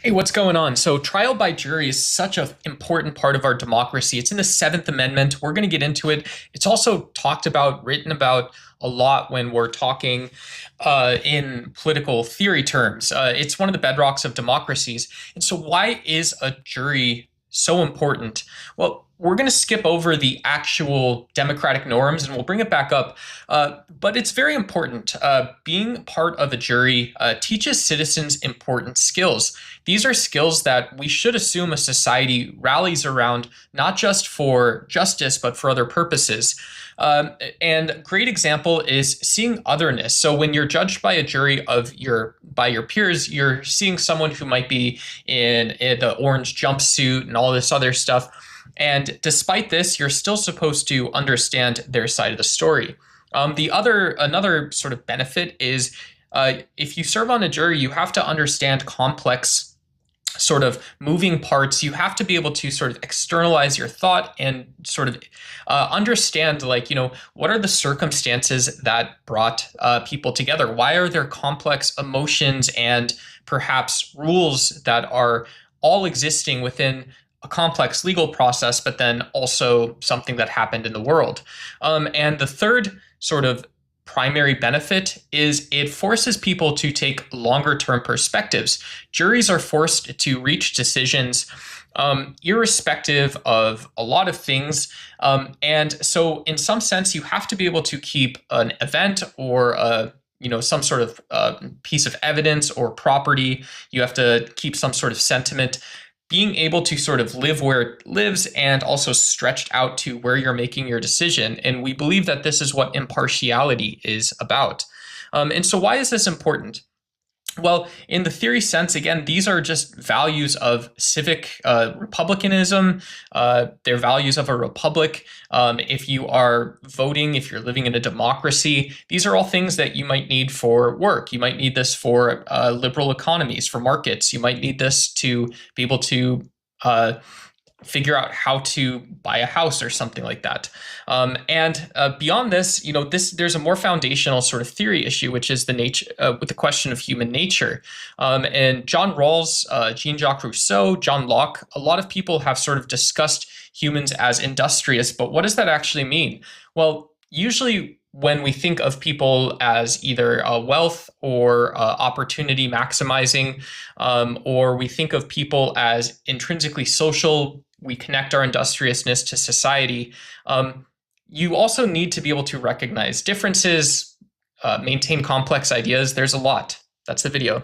Hey, what's going on? So, trial by jury is such an important part of our democracy. It's in the Seventh Amendment. We're going to get into it. It's also talked about, written about a lot when we're talking in political theory terms. It's one of the bedrocks of democracies. And so, why is a jury so important? Well, we're going to skip over the actual democratic norms and we'll bring it back up. But it's very important. Being part of a jury teaches citizens important skills. These are skills that we should assume a society rallies around, not just for justice, but for other purposes. And a great example is seeing otherness. So when you're judged by a jury by your peers, you're seeing someone who might be in the orange jumpsuit and all this other stuff. And despite this, you're still supposed to understand their side of the story. Another sort of benefit is if you serve on a jury, you have to understand complex sort of moving parts. You have to be able to sort of externalize your thought and sort of understand, like, what are the circumstances that brought people together? Why are there complex emotions and perhaps rules that are all existing within a complex legal process, but then also something that happened in the world? And the third sort of primary benefit is it forces people to take longer term perspectives. Juries are forced to reach decisions irrespective of a lot of things. And so in some sense, you have to be able to keep an event or some sort of piece of evidence or property. You have to keep some sort of sentiment. Being able to sort of live where it lives and also stretched out to where you're making your decision. And we believe that this is what impartiality is about. And so why is this important? Well, in the theory sense, again, these are just values of civic republicanism. They're values of a republic. If you are voting, if you're living in a democracy, these are all things that you might need for work. You might need this for liberal economies, for markets. You might need this to be able to figure out how to buy a house or something like that. And beyond this, there's a more foundational sort of theory issue, which is the nature with the question of human nature. And John Rawls, Jean-Jacques Rousseau, John Locke, a lot of people have sort of discussed humans as industrious, but what does that actually mean? Well, usually when we think of people as either wealth or opportunity maximizing, or we think of people as intrinsically social, we connect our industriousness to society. You also need to be able to recognize differences, maintain complex ideas. There's a lot. That's the video.